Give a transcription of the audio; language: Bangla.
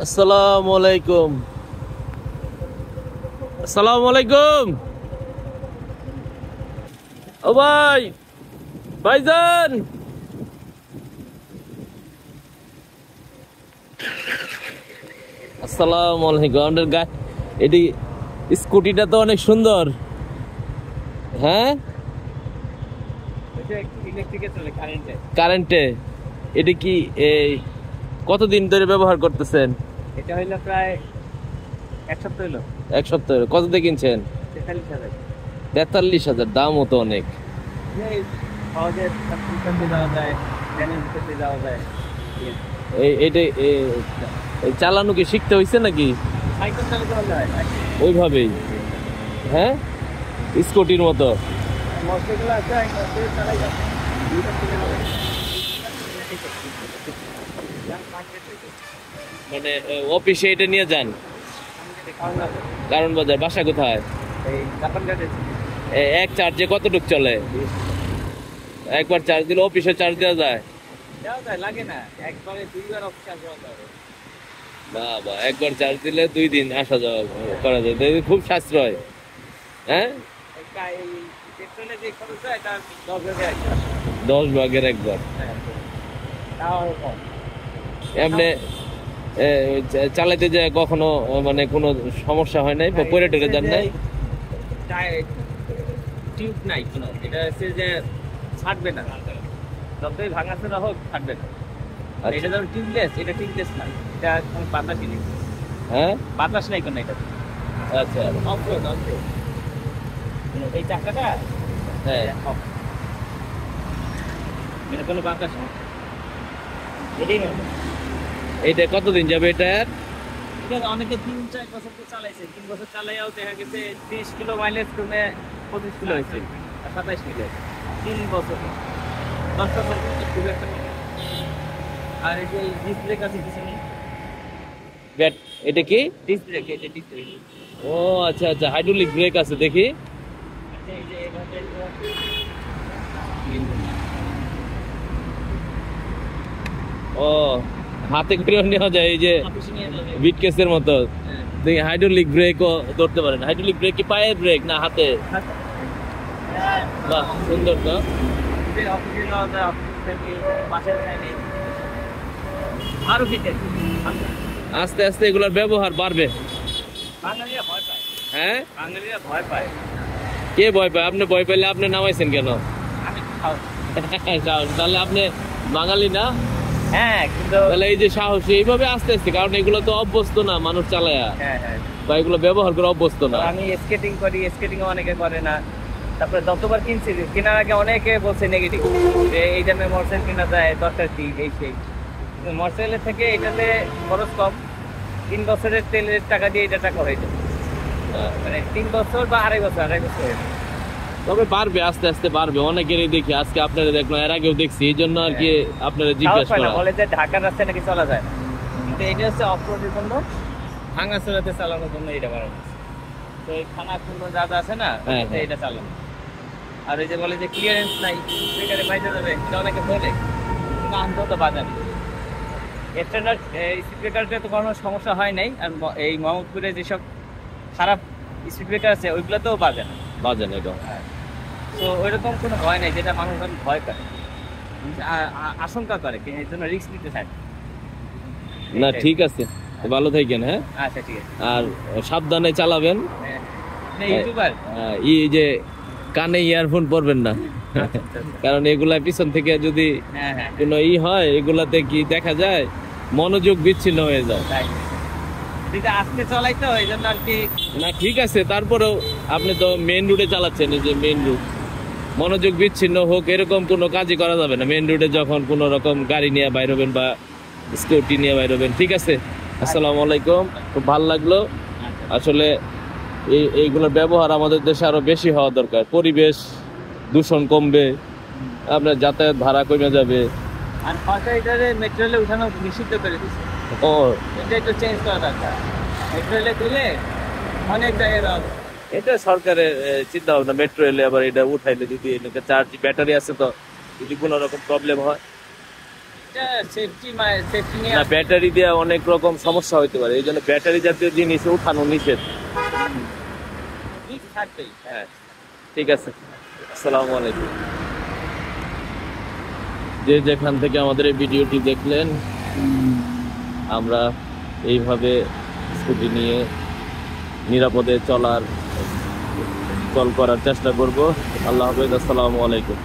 আসসালামু আলাইকুম। আসসালামু আলাইকুম। ও ভাই, ভাইজান। আসসালামু আলাইকুম। আমাদের এটি স্কুটিটা তো অনেক সুন্দর। হ্যাঁ, কারেন্টে। এটি কি এই কতদিন ধরে ব্যবহার করতেছেন? এটা হইলো প্রায় এক সপ্তাহ হইলো। এক সপ্তাহ। কত দিয়ে কিনছেন? 43,000। 43,000, দামও তো অনেক। সহজে যাওয়া যায়, ট্রেনের ভিতরে যাওয়া যায়। এইটা চালানো কি শিখতে হয়েছে নাকি? সাইকেল চালাতে ভালো হয় ওইভাবেই। হ্যাঁ, স্কুটির মতো। মশলাগুলো আছে, চালাই যায়। মানে অফিসে এটা নিয়ে যান? কারণ বাজার। বাসা কোথায়? এক চার্জে কতটুক চলে? একবার চার্জ দিলে অফিসে চার্জ দেওয়া যায়? লাগে না, একবারে 2বার অফিস চার্জ দেওয়া যাবে। বাবা, একবার চার্জ দিলে 2 দিন আসা যাওয়া করা যায়। খুব সাশ্রয়। হ্যাঁ, পেট্রোলে যে খরচ হয় তার 10 ভাগের একবার। কম। এমনি চালাতে যায় কখনো মানে কোনো সমস্যা হয় নাই? পরে টেরে যান নাই? টিউব নাই কোনো, এটা হচ্ছে যে ছাড়বে না, যতই ভাঙাচোরা হোক ছাড়বে না। এটা যেমন টিউবলেস, এটা টিউবলেস না, এটা কোনো বাতাসই নেই। হ্যাঁ, বাতাস নাই কোনো এটা। আচ্ছা। অফরোড এই চাকাটা, হ্যাঁ, এটা কোনো বাতাস নেই। এটাই না, এইটা কতদিন যাবে এটা? অনেকে 3-4 বছর তো চালাইছে, 3 বছর চালাইয়াও দেখা গেছে 30 কিলো মাইলেজ কমে 25 কিলো হয়েছে, 27 কিলো। 3 বছর 10 বছর খুব একটা। আর এই যে ডিস্ক ব্রেক আছে পিছনে, এটা কি ডিস্ক ব্রেক? এটা ডিস্ক ব্রেক। ও আচ্ছা আচ্ছা, হাইড্রোলিক ব্রেক আছে দেখি। এই যে এইভাবে ও, হাতে করেও নেওয়া যায়, এই যে অফিসে নিয়ে যাবে। বিটকেসের মতো। দেখি হাইড্রোলিক ব্রেকও ধরতে পারেন। হাইড্রোলিক ব্রেক কি পায়ের ব্রেক না হাতে? বাহ, সুন্দর তো। অফিসে যাওয়া যায়, অফিস থেকে বাসায় যায় নেই। আরো ফিটে আস্তে আস্তে এগুলোর ব্যবহার বাড়বে। বাঙালিরা ভয় পায়। হ্যাঁ, বাঙালিরা ভয় পায়। কে ভয় পায়? আপনি ভয় পাইলে আপনি নামাইছেন কেন? আমি সাহস। তাহলে আপনি বাঙালি না? হ্যাঁ, কিন্তু তাহলে এই যে সাহসী এইভাবে আস্তে আস্তে, কারণ এগুলো তো অভ্যস্ত না মানুষ চালায়া, হ্যাঁ বা এগুলো ব্যবহার করে অভ্যস্ত না। আমি স্কেটিং করি, স্কেটিং অনেকে করে না। তারপরে যতবার কিনছি, কেনার আগে অনেকে বলছে নেগেটিভ, যে এই দামে মোটরসাইকেল কেনা যায়, দরকার কি, এই সেই। মোটরসাইকেলের থেকে এটাতে খরচ কম, 3 বছরের তেলের টাকা দিয়ে এটা টাকা হয়ে যায়। মানে 3 বছর বা আড়াই বছর হয়ে যায়। তবে বাড়বে, আস্তে আস্তে বাড়বে। অনেকেরই দেখি, আজকে আপনারা দেখলাম, এর আগেও দেখছি, এই জন্য আর কি আপনারা জিজ্ঞাসা করা। বলে যে ঢাকার রাস্তায় নাকি চলা যায় না, কিন্তু এটা হচ্ছে অফরোডের জন্য, ভাঙাচোরাতে চালানোর জন্য এটা বানানো। তো এই খানাখুন্দ যা আছে না, এটা চালানো। আর ওই যে বলে যে ক্লিয়ারেন্স নাই, স্পিকারে বাইরে যাবে, এটা অনেকে বলে, কিন্তু আনতেও তো বাজারে স্ট্যান্ডার্ড স্পিকারটা তো কোনো সমস্যা হয় নাই। আর এই মোহাম্মদপুরে যেসব খারাপ স্পিকার আছে ওইগুলোতেও বাজে না। এটা তো ওইরকম কোনো ভয় নাই, যেটা মানুষ ভয় করে, আশঙ্কা করে, এর জন্য রিস্ক নিতে চায় না। ঠিক আছে, ভালো থাকেন। হ্যাঁ, আচ্ছা ঠিক আছে। আর সাবধানে চালাবেন। ইউটিউবার এই যে কানে ইয়ারফোন পরবেন না, কারণ এগুলা পিছন থেকে যদি কোনো হয়, এগুলাতে কি দেখা যায় মনোযোগ বিচ্ছিন্ন হয়ে যায়। আস্তে চলাই তো, এই জন্য আর কি। না, ঠিক আছে, তারপরেও আপনি তো মেইন রুটে চালাচ্ছেন, এই যে মেইন রুট, মনোযোগ বিচ্ছিন্ন হোক এরকম কোনো কাজই করা যাবে না মেইন রুটে, যখন কোনো রকম গাড়ি নিয়ে বাইর হবেন বা স্কুটি নিয়ে বাইর হবেন। ঠিক আছে, আসসালামু আলাইকুম। খুব ভালো লাগলো। আসলে এইগুলোর ব্যবহার আমাদের দেশে আরো বেশি হওয়া দরকার। পরিবেশ দূষণ কমবে, আপনার যাতায়াত ভাড়া কমে যাবে। আর ফাঁকা মেট্রো রেলে উঠানো নিষিদ্ধ করে দিচ্ছে। ও, এটা একটু চেঞ্জ করা দরকার। মেট্রো রেলে দিলে অনেক জায়গায় এটা সরকারের চিন্তা ভাবনা। মেট্রো রেলে আবার এটা উঠাইলে যদি চার্জ ব্যাটারি আছে, তো যদি কোনো রকম প্রবলেম হয় এটা সেফটি নিয়ে না ব্যাটারি দিয়ে অনেক রকম সমস্যা হতে পারে, এই জন্য ব্যাটারি জাতীয় জিনিস উঠানো নিষেধ। রিস্ক থাকবেই। হ্যাঁ ঠিক আছে, আসসালামু আলাইকুম। যে যেখান থেকে আমাদের এই ভিডিওটি দেখলেন, আমরা এইভাবে স্কুটি নিয়ে নিরাপদে চল করার চেষ্টা করব। আল্লাহ হাফেজ, আসসালামু আলাইকুম।